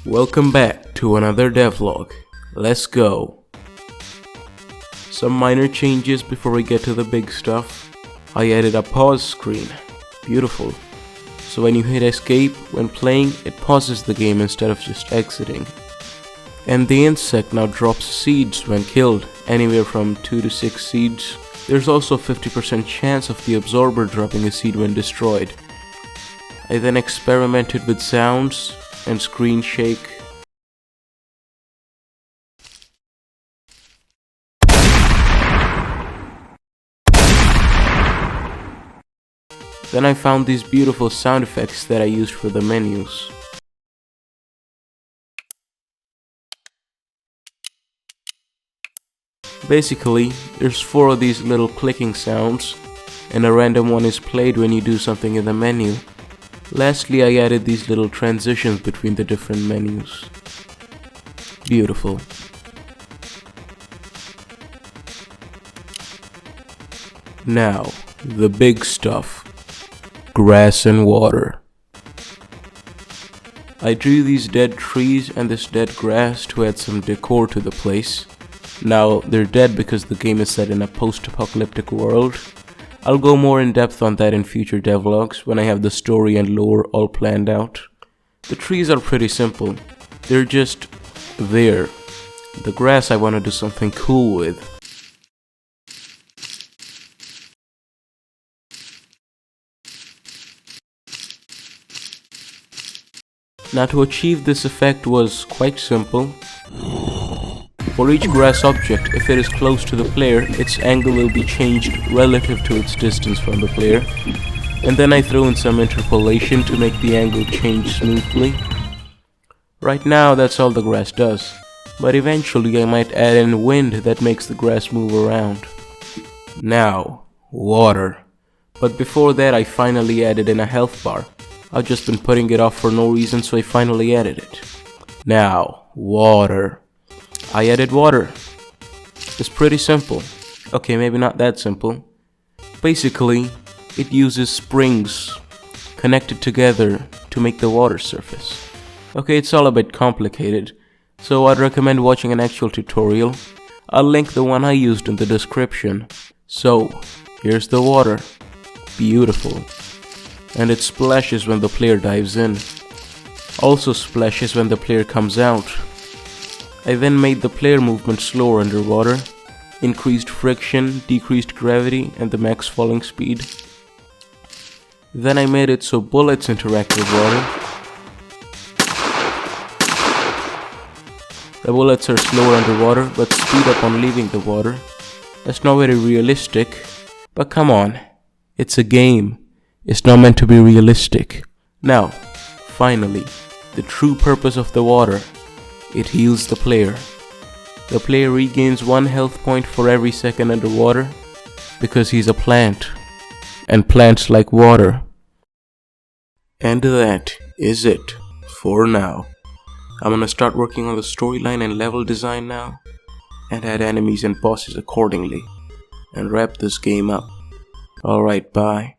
Welcome back to another devlog. Let's go. Some minor changes before we get to the big stuff. I added a pause screen. Beautiful. So when you hit escape when playing, it pauses the game instead of just exiting. And the insect now drops seeds when killed, anywhere from 2 to 6 seeds. There's also a 50% chance of the absorber dropping a seed when destroyed. I then experimented with sounds and screen shake. Then I found these beautiful sound effects that I used for the menus. Basically, there's 4 of these little clicking sounds, and a random one is played when you do something in the menu. Lastly, I added these little transitions between the different menus. Beautiful. Now, the big stuff. Grass and water. I drew these dead trees and this dead grass to add some decor to the place. Now, they're dead because the game is set in a post-apocalyptic world. I'll go more in depth on that in future devlogs when I have the story and lore all planned out. The trees are pretty simple. They're just there. The grass I want to do something cool with. Now to achieve this effect was quite simple. For each grass object, if it is close to the player, its angle will be changed relative to its distance from the player. And then I throw in some interpolation to make the angle change smoothly. Right now that's all the grass does, but eventually I might add in wind that makes the grass move around. Now, water. But before that I finally added in a health bar. I've just been putting it off for no reason, so I finally added it. Now, water. I added water. It's pretty simple. Okay, maybe not that simple. Basically, it uses springs connected together to make the water surface. Okay, it's all a bit complicated, so I'd recommend watching an actual tutorial. I'll link the one I used in the description. So, here's the water. Beautiful. And it splashes when the player dives in. Also splashes when the player comes out. I then made the player movement slower underwater, increased friction, decreased gravity, and the max falling speed. Then I made it so bullets interact with water. The bullets are slower underwater, but speed up on leaving the water. That's not very realistic, but come on, it's a game. It's not meant to be realistic. Now, finally, the true purpose of the water. It heals the player. The player regains 1 health point for every second underwater because he's a plant, and plants like water. And that is it for now. I'm gonna start working on the storyline and level design now, and add enemies and bosses accordingly, and wrap this game up. Alright, bye.